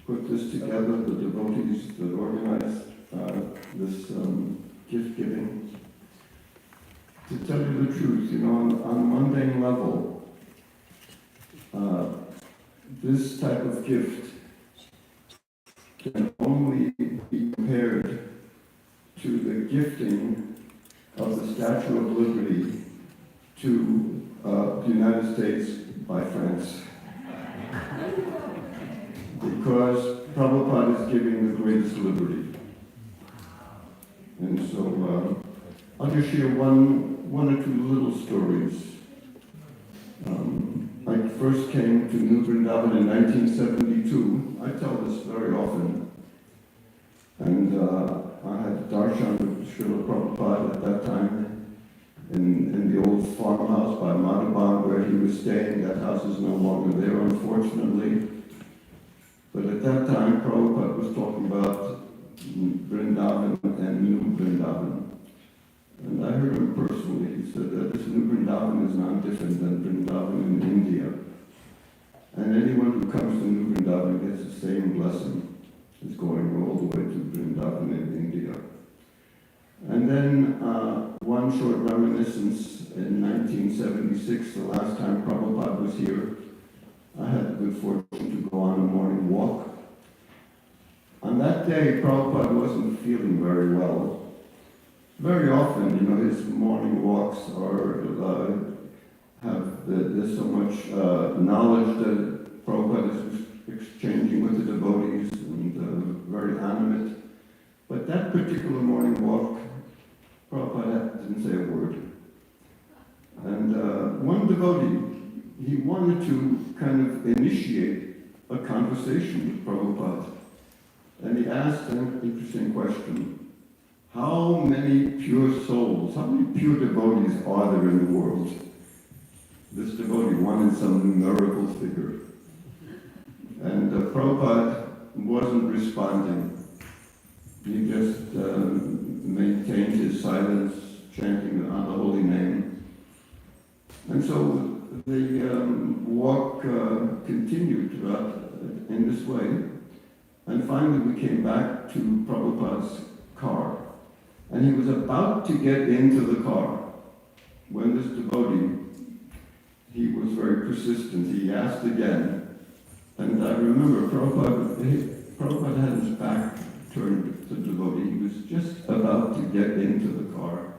put this together, the devotees that organized this gift giving. To tell you the truth, on a mundane level, this type of gift can only be compared to the gifting of the Statue of Liberty to the United States by France. Because Prabhupada is giving the greatest liberty. And so I'll just share one or two little stories. I first came to New Vrindavan in 1972. I tell this very often. And I had darshan with Srila Prabhupada at that time in the old farmhouse by Madhavan where he was staying. That house is no longer there, unfortunately. But at that time, Prabhupada was talking about Vrindavan and New Vrindavan. And I heard him personally. He said that this New Vrindavan is not different than Vrindavan in India. And anyone who comes to New Vrindavan gets the same blessing as going all the way to Vrindavan in India. And then one short reminiscence in 1976, the last time Prabhupada was here, I had the good fortune to go on a morning walk. On that day, Prabhupada wasn't feeling very well. Very often, his morning walks there's so much knowledge that Prabhupada is exchanging with the devotees and very animate. But that particular morning walk, Prabhupada didn't say a word. And one devotee, he wanted to kind of initiate a conversation with Prabhupada. And he asked an interesting question. How many pure souls, how many pure devotees are there in the world? This devotee wanted some numerical figure. And Prabhupada wasn't responding. He just maintained his silence, chanting on the holy name. And so the walk continued in this way. And finally we came back to Prabhupada's car. And he was about to get into the car when this devotee, he was very persistent. He asked again. And I remember Prabhupada had his back turned to the devotee. He was just about to get into the car.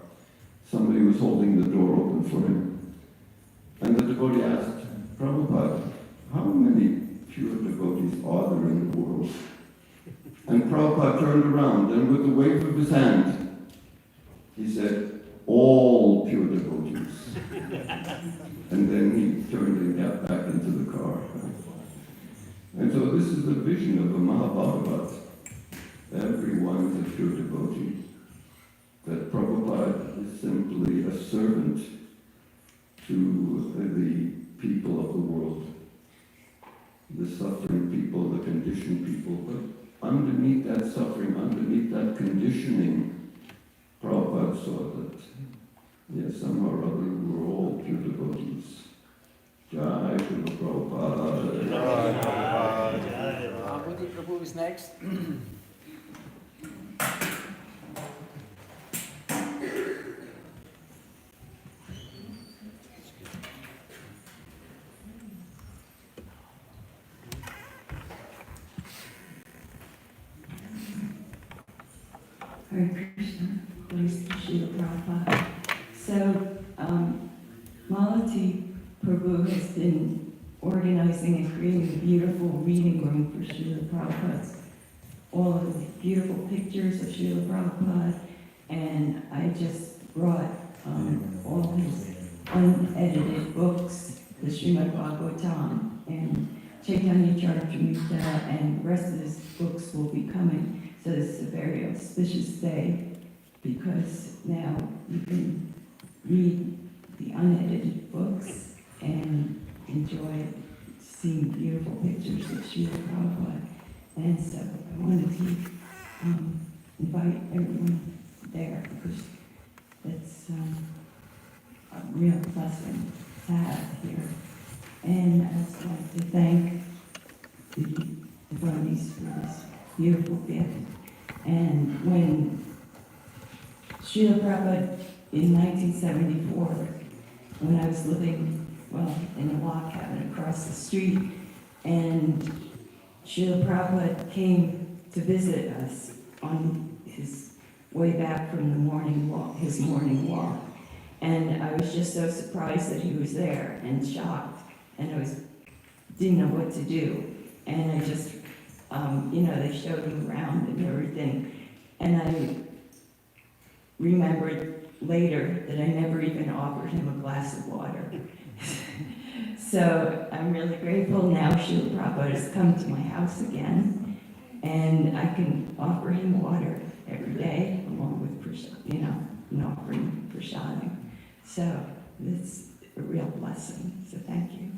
Somebody was holding the door open for him. And the devotee asked, Prabhupada, how many pure devotees are there in the world? And Prabhupada turned around and with a wave of his hand, he said, all pure devotees. And then he turned and got back into the car. And so this is the vision of the Mahabhagavat. Everyone is a pure devotee. That Prabhupada is simply a servant to the people of the world. The suffering people, the conditioned people. But underneath that suffering, underneath that conditioning, Prabhupada saw that, yes, somehow or other we're all pure devotees. Jai Srila Prabhupada. Jai Prabhupada. Abhudi Prabhu is next. Hare Krishna, praise to Srila Prabhupada. So, Malati Prabhu has been organizing and creating a beautiful reading room for Srila Prabhupada. All of the beautiful pictures of Srila Prabhupada, and I just brought all his unedited books, the Srimad Bhagavatam and Chaitanya Charitamrita, and the rest of his books will be coming. So this is a very auspicious day because now you can read the unedited books and enjoy seeing beautiful pictures of Srila Prabhupada. And so I wanted to invite everyone there because it's a real blessing to have here. And I also like to thank the devotees for this beautiful gift. And when Srila Prabhupada in 1974, when I was living, in a log cabin across the street, and Srila Prabhupada came to visit us on his way back from the morning walk, his morning walk. And I was just so surprised that he was there and shocked, and didn't know what to do. And I just, they showed him around and everything. And I remembered later that I never even offered him a glass of water. So I'm really grateful now Srila Prabhupada has come to my house again, and I can offer him water every day along with, an offering for prasadam. So it's a real blessing. So thank you.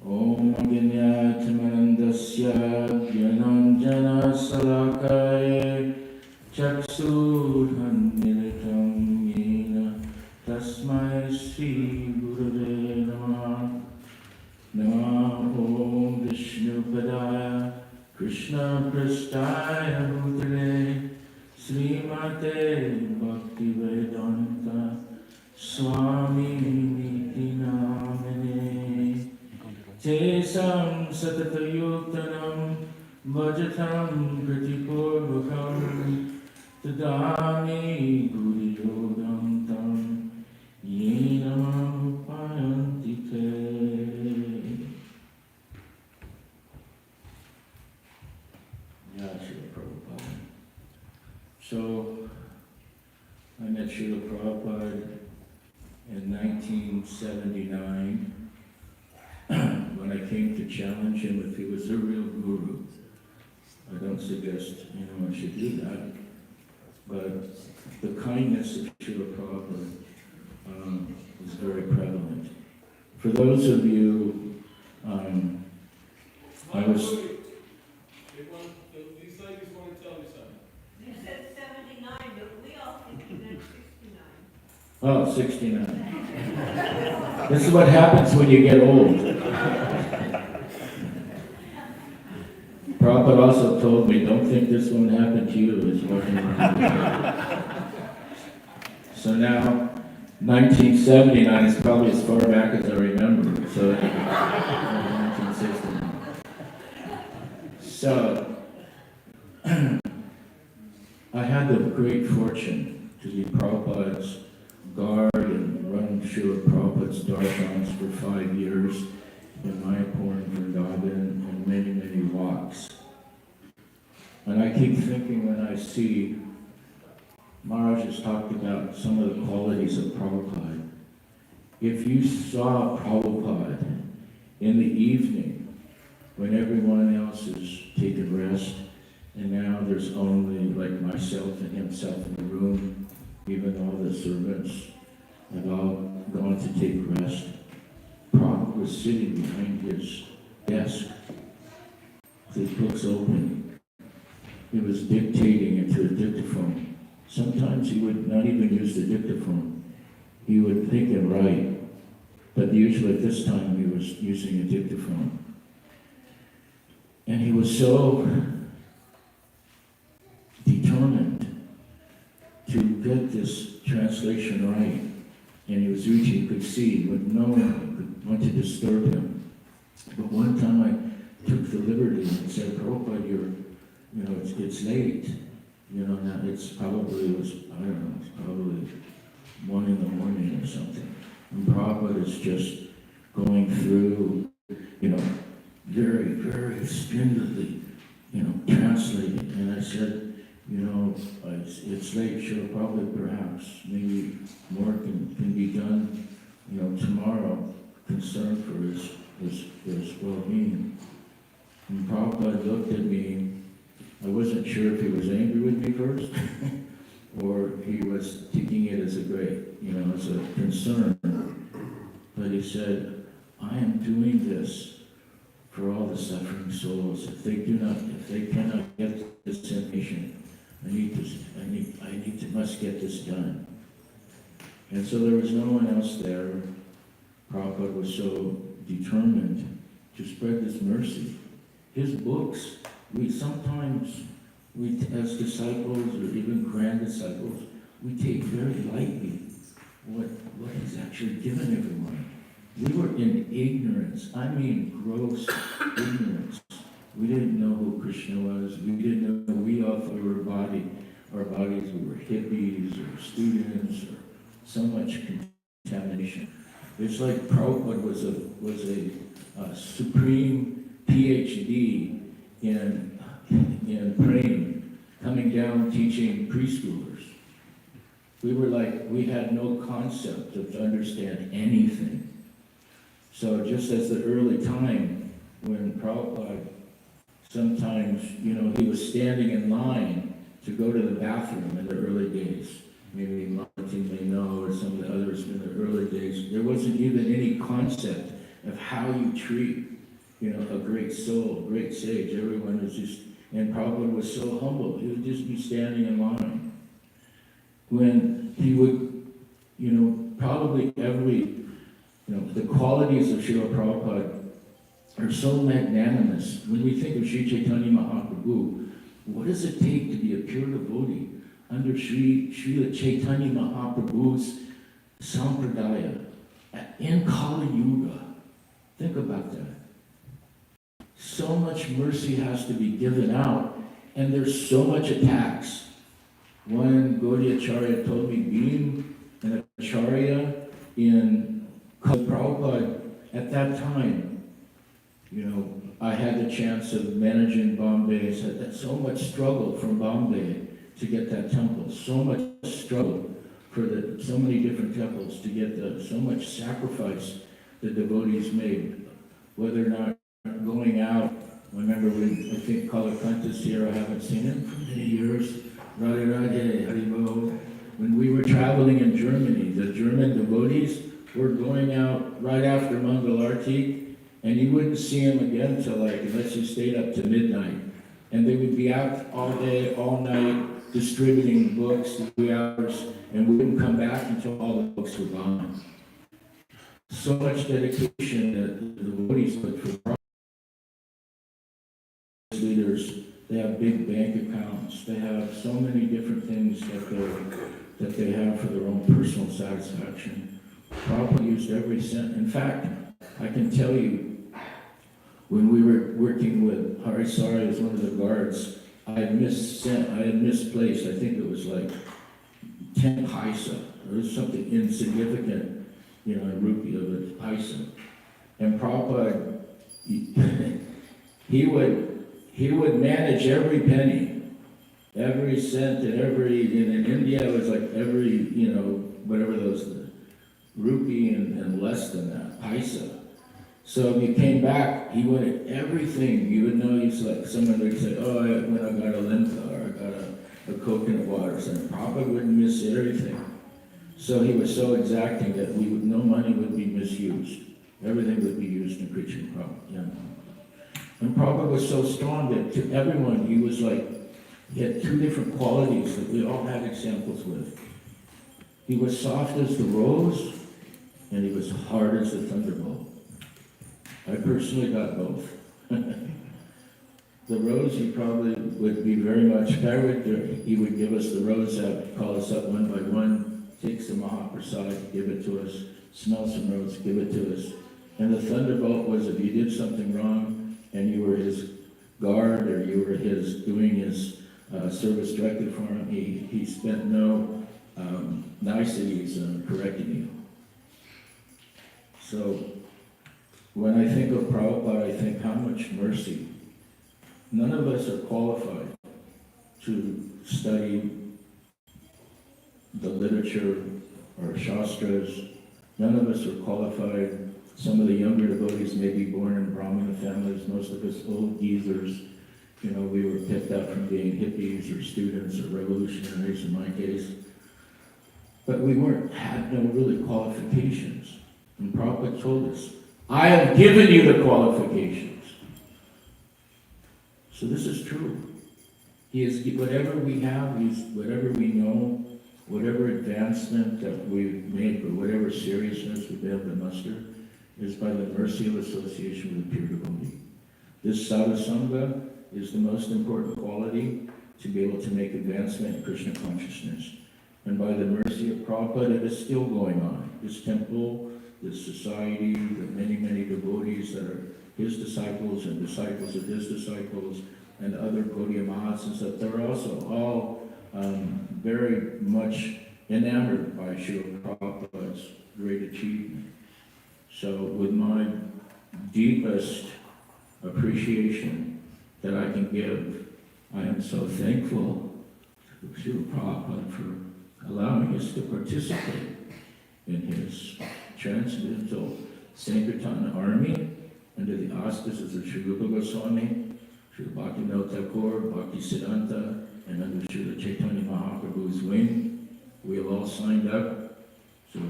Om Agnyatmanandasya Gyananjana Salakaya Chaksurhanmilitam Yena Tasmai Sri Gurave Namah. Namo Om Vishnu Padaya Krishna Prasthaya Bhutale Srimate Bhakti Vedanta Swami Niti Namane Tesam Satatayutanam Vajatam Pratipurvakam Tadami Guru Yodam Tam Yenam Payanti Te. Yeah, Srila Prabhupada. So, I met Srila Prabhupada in 1979. When I came to challenge him if he was a real guru. I don't suggest anyone should do that, but the kindness of Srila Prabhupada is very prevalent. For those of you, I was... These ladies want to tell me something. You said 79, but we all think you meant 69. Oh, 69. This is what happens when you get old. Prabhupada also told me, don't think this won't happen to you. It's working. So now, 1979 is probably as far back as I remember. So, 1969. So, I had the great fortune to be Prabhupada's guard and run Srila Prabhupada's darshans for 5 years in Mayapur and Vrindavan and many, many walks. And I keep thinking when I see Maharaj has talked about some of the qualities of Prabhupada. If you saw Prabhupada in the evening when everyone else is taking rest, and now there's only like myself and himself in the room, even all the servants had all gone to take rest. Prabhupada was sitting behind his desk with his books open. He was dictating into a dictaphone. Sometimes he would not even use the dictaphone. He would think and write. But usually at this time he was using a dictaphone. And he was so determined to get this translation right. And he was reaching, he could see, but no one could want to disturb him. But one time I took the liberty and said, Prabhupada, it's late. Now it's probably, it's probably 1 in the morning or something. And Prabhupada is just going through, very, very stringently, translating. And I said, it's late, sure, probably, perhaps, maybe was taking it as a great, as a concern. But he said, I am doing this for all the suffering souls. If they cannot get this information, must get this done. And so there was no one else there. Prabhupada was so determined to spread this mercy. His books, we as disciples or even grand disciples, we take very lightly what he's actually given everyone. We were in ignorance, gross ignorance. We didn't know who Krishna was. We didn't know, we all thought our bodies, we were hippies or students or so much contamination. It's like Prabhupada was a supreme PhD in praying, coming down teaching preschoolers. We had no concept to understand anything. So just as the early time when Prabhupada, sometimes, he was standing in line to go to the bathroom in the early days. Maybe Martin may know, or some of the others in the early days. There wasn't even any concept of how you treat, a great soul, a great sage. Everyone was just, and Prabhupada was so humble. He would just be standing in line. When he would, probably the qualities of Srila Prabhupada are so magnanimous. When we think of Sri Chaitanya Mahaprabhu, what does it take to be a pure devotee under Srila Chaitanya Mahaprabhu's sampradaya in Kali Yuga? Think about that. So much mercy has to be given out, and there's so much attacks. One Gaudiya Acharya told me, being an Acharya in Prabhupada at that time, I had the chance of managing Bombay. I said, so much struggle from Bombay to get that temple, so much struggle for so many different temples to get so much sacrifice the devotees made, whether or not going out. I remember when, I think Kalakanta's here, I haven't seen him for many years, Radhe Radhe, Haribo. When we were traveling in Germany, the German devotees were going out right after Mangal Arti, and you wouldn't see them again until unless you stayed up to midnight. And they would be out all day, all night, distributing books, 3 hours, and we wouldn't come back until all the books were gone. So much dedication that the devotees put for leaders. They have big bank accounts. They have so many different things that they have for their own personal satisfaction. Prabhupada used every cent. In fact, I can tell you, when we were working with Harisari as one of the guards, I had misplaced, I think it was 10 paisa. It was something insignificant, in rupee of a paisa. And Prabhupada, he would manage every penny, every cent, and in India it was every, whatever those, rupee and less than that, paisa. So if you came back, he wanted everything. You would know, someone would say, when I got a limca, or I got a coconut water, so Prabhupada wouldn't miss everything. So he was so exacting that no money would be misused. Everything would be used in preaching Prabhupada. And Prabhupada was so strong that to everyone, he had 2 different qualities that we all had examples with. He was soft as the rose, and he was hard as the thunderbolt. I personally got both. The rose, he probably would be very much character. He would give us the rose out, call us up one by one, take some Mahaprasad, give it to us, smell some rose, give it to us. And the thunderbolt was if you did something wrong and you were his guard or you were doing his service directly for him, he spent no niceties in correcting you. So when I think of Prabhupada, I think how much mercy. None of us are qualified to study the literature or shastras. None of us are qualified. Some of the younger devotees may be born in Brahmana families. Most of us old geezers, we were picked up from being hippies or students or revolutionaries in my case. but we had no really qualifications. And Prabhupada told us, I have given you the qualifications. So this is true. He is, whatever we have, whatever we know, whatever advancement that we've made, or whatever seriousness we've been able to muster, is by the mercy of association with the pure devotee. This sadhusanga is the most important quality to be able to make advancement in Krishna consciousness. And by the mercy of Prabhupada, it is still going on. This temple, this society, the many, many devotees that are his disciples and disciples of his disciples, and other Gaudiya Mahasans, that they're also all very much enamored by Srila Prabhupada's great achievement. So with my deepest appreciation that I can give, I am so thankful to Srila Prabhupada for allowing us to participate in his transcendental Sankirtan army under the auspices of Sri Rupa Goswami, Sri Bhaktivinoda Thakur, Bhakti Siddhanta, and under Srila Chaitanya Mahaprabhu's wing. We have all signed up. So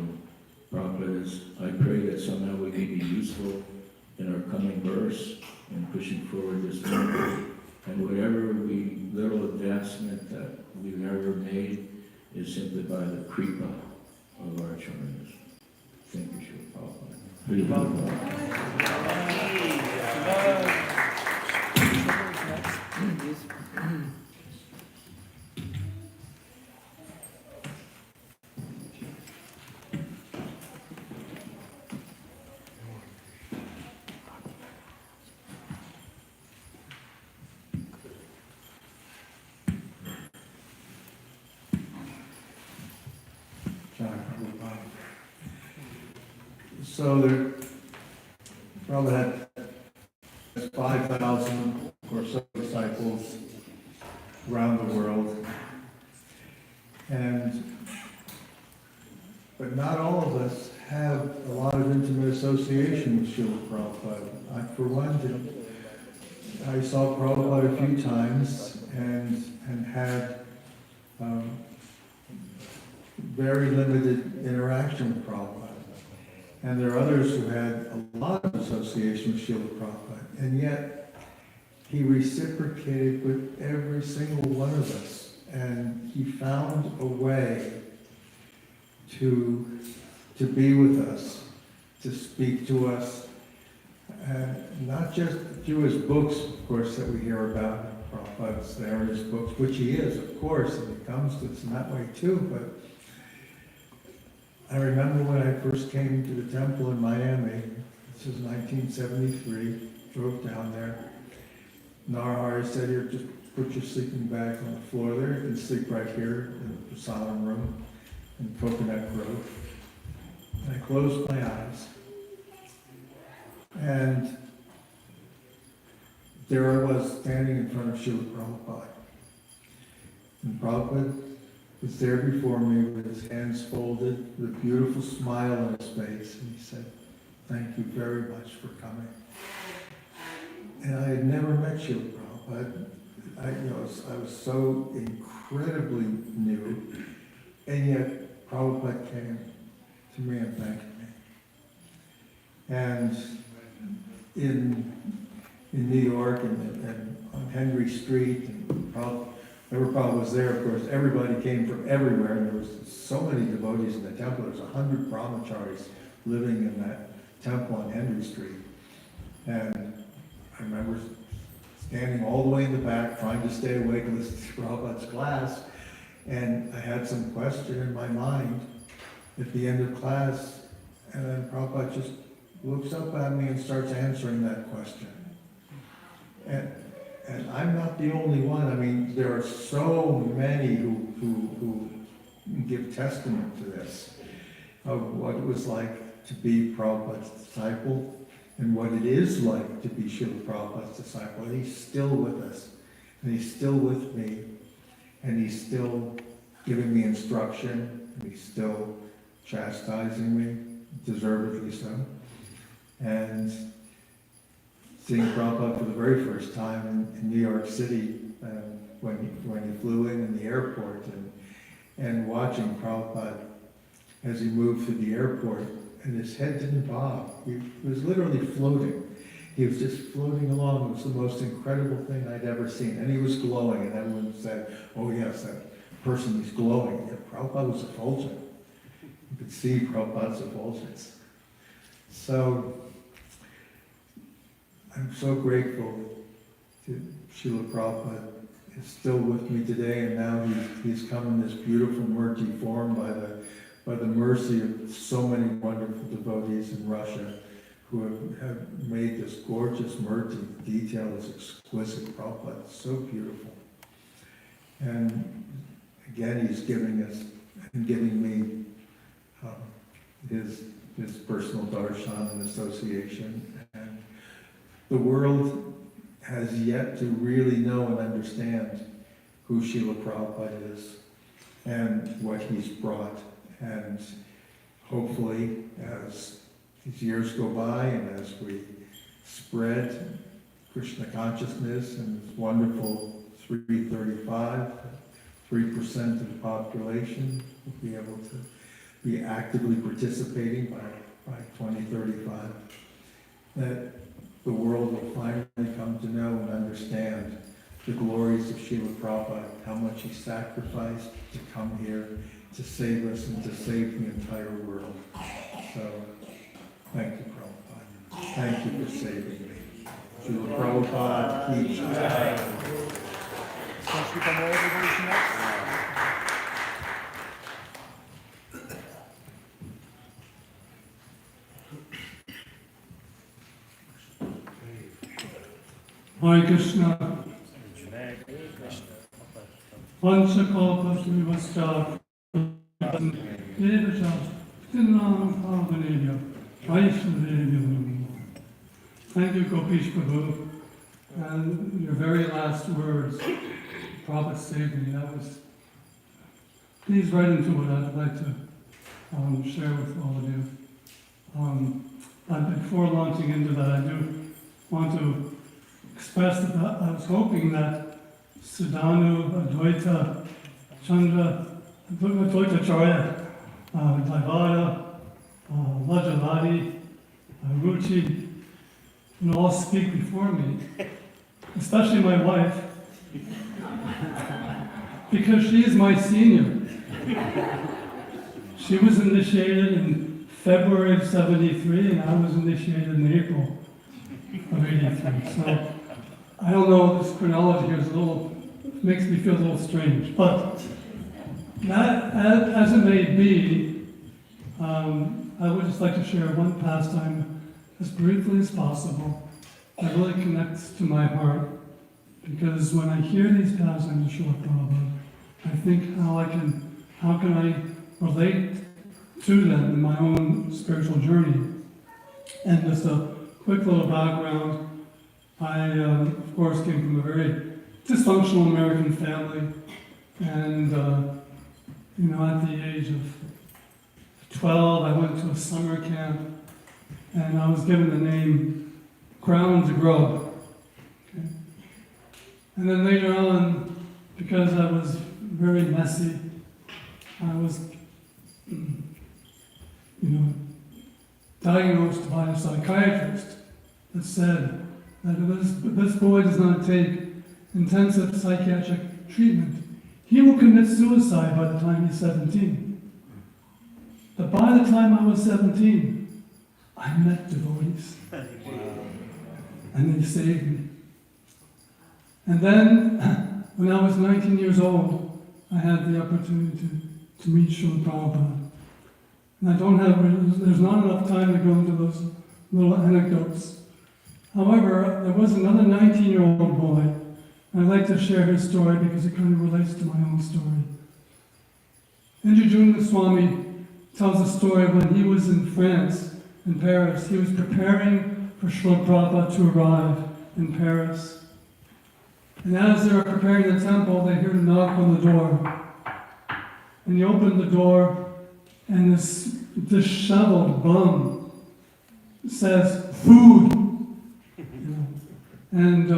Prabhupada is, I pray that somehow we may be useful in our coming verse and pushing forward this movement. And whatever little advancement that we've ever made is simply by the kripa of our acharyas. Thank you, Srila Prabhupada. So there probably had 5,000 or so disciples around the world. But not all of us have a lot of intimate association with Srila Prabhupada. For one, I saw Prabhupada a few times and had very limited interaction with Prabhupada. And there are others who had a lot of association with Srila Prabhupada, and yet he reciprocated with every single one of us, and he found a way to be with us, to speak to us, and not just through his books, of course, that we hear about. Prabhupada's there in his books, which he is, of course, and he comes to us in that way too, but I remember when I first came to the temple in Miami, this was 1973, drove down there. Narahari said, here, just put your sleeping bag on the floor there, you can sleep right here in the prasadam room in Coconut Grove. And I closed my eyes, and there I was standing in front of Srila Prabhupada. And Prabhupada was there before me with his hands folded, with a beautiful smile on his face, and he said, thank you very much for coming. And I had never met Srila Prabhupada. I was so incredibly new, and yet Prabhupada came to me and thanked me. And in New York and on Henry Street, and whenever Prabhupada was there, of course, everybody came from everywhere, and there was so many devotees in the temple. There was 100 brahmacharis living in that temple on Henry Street. And I remember standing all the way in the back, trying to stay awake and listen to Prabhupada's class, and I had some question in my mind at the end of class, and then Prabhupada just looks up at me and starts answering that question. And I'm not the only one. I mean, there are so many who give testament to this, of what it was like to be Prabhupada's disciple, and what it is like to be Srila Prabhupada's disciple. And he's still with us, and he's still with me, and he's still giving me instruction, and he's still chastising me, deservedly so. And seeing Prabhupada for the very first time in New York City, when he flew in the airport, and watching Prabhupada as he moved through the airport, and his head didn't bob. He was literally floating. He was just floating along. It was the most incredible thing I'd ever seen. And he was glowing, and everyone said, oh yes, that person is glowing. Yeah, Prabhupada was effulgent. You could see Prabhupada's effulgence. So, I'm so grateful to Srila Prabhupada is still with me today, and now he's come in this beautiful murti form by the mercy of so many wonderful devotees in Russia who have made this gorgeous murti. The detail is exquisite. Prabhupada is so beautiful. And again, he's giving us and giving me his personal darshan and association. And the world has yet to really know and understand who Srila Prabhupada is and what he's brought. And hopefully, as these years go by and as we spread Krishna consciousness and this wonderful 335, 3% of the population will be able to be actively participating by 2035, that the world will finally come to know and understand the glories of Srila Prabhupada, how much he sacrificed to come here to save us and to save the entire world. So, thank you, Prabhupada. Thank you for saving me. Srila Prabhupada, ki jai. Hare Krishna. Vanchakalpasrivascha Devacha Tinam Pavaneya Vaishnadeya. Thank you, Gopish Prabhu. And your very last words, Prabhupada saved me. That was, please right into what I'd like to share with all of you. But before launching into that, I do want to express that I was hoping that Sudhanu, Advaita, Chandra, Advaita Charya, Daivada, Lajaladi, Ruchi, will all speak before me, especially my wife, because she is my senior. She was initiated in February of '73, and I was initiated in April of '83. So I don't know, this chronology here is makes me feel a little strange, but that, as it may be, I would just like to share one pastime as briefly as possible that really connects to my heart, because when I hear these pastimes of Srila Prabhupada, I think how can I relate to them in my own spiritual journey. And just a quick little background. I, of course, came from a very dysfunctional American family, and, at the age of 12, I went to a summer camp, and I was given the name Crown to Grub. Okay? And then later on, because I was very messy, I was, diagnosed by a psychiatrist that said that if this boy does not take intensive psychiatric treatment, he will commit suicide by the time he's 17. But by the time I was 17, I met devotees. And they saved me. And then, when I was 19 years old, I had the opportunity to meet Srila Prabhupada. And there's not enough time to go into those little anecdotes. However, there was another 19-year-old boy, and I'd like to share his story because it kind of relates to my own story. Indra Swami tells a story when he was in France, in Paris. He was preparing for Srila Prabhupada to arrive in Paris. And as they were preparing the temple, they heard a knock on the door. And he opened the door, and this disheveled bum says, "Food!" And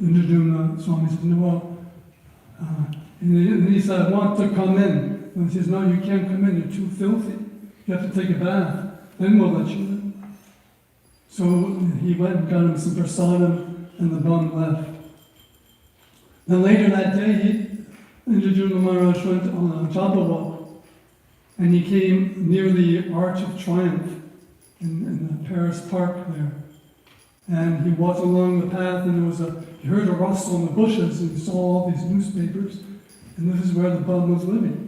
Indra Swami said, "No." And he said, "I want to come in." And he says, no, you can't come in, you're too filthy. You have to take a bath, then we'll let you in. So he went and got him some prasadam, and the bum left. Then later that day, Indrajuna Maharaj went on a japa walk, and he came near the Arch of Triumph in the Paris Park there. And he walked along the path, and he heard a rustle in the bushes, and he saw all these newspapers, and this is where the bum was living.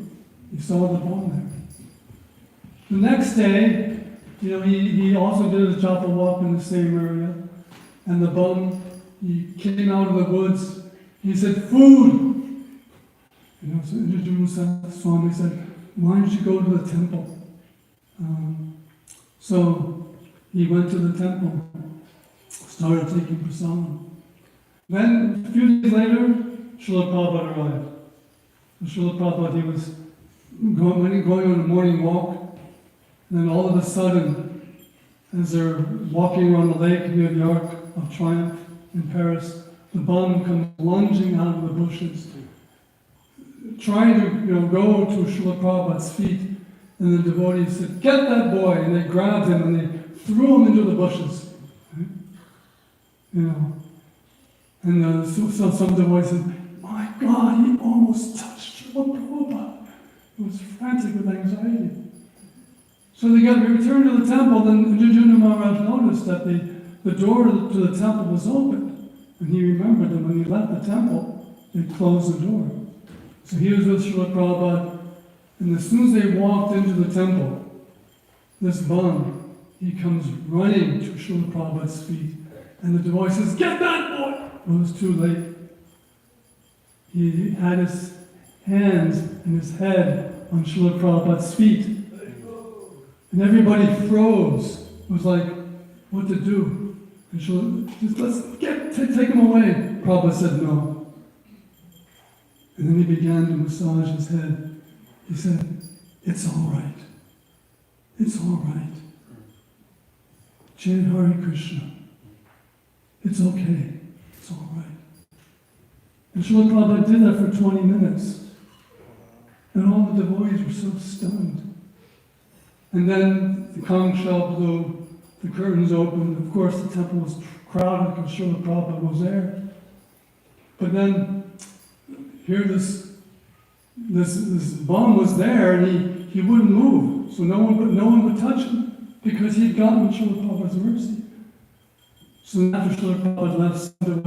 He saw the bum there. The next day, he also did a japa walk in the same area, and the bum, he came out of the woods, he said, food! So Indrajuna Swami said, why don't you go to the temple? So he went to the temple, started taking prasadam. Then, a few days later, Srila Prabhupada arrived. Srila Prabhupada, he was going on a morning walk, and then all of a sudden, as they're walking around the lake near the Arc of Triumph in Paris, the bum comes lunging out of the bushes, trying to go to Srila Prabhupada's feet, and the devotees said, get that boy, and they grabbed him and they threw him into the bushes. And so some devotees said, my God, he almost touched Srila Prabhupada. He was frantic with anxiety. So they returned to the temple, then Indrajuna Maharaj noticed that the door to the temple was open. And he remembered that when he left the temple, they closed the door. So he was with Srila Prabhupada, and as soon as they walked into the temple, this bum, he comes running to Srila Prabhupada's feet, and the devotee says, get that boy! Well, it was too late. He had his hands and his head on Srila Prabhupada's feet. And everybody froze. It was like, what to do? And Srila, take him away. Prabhupada said no. And then he began to massage his head. He said, it's all right. It's all right. Chant Hare Krishna. It's okay. It's all right. And Srila Prabhupada did that for 20 minutes. And all the devotees were so stunned. And then the conch shell blew, the curtains opened. Of course, the temple was crowded because Srila Prabhupada was there. But then, here this bum was there, and he wouldn't move. So no one would touch him because he had gotten Srila Prabhupada's mercy. So after Srila Prabhupada left, some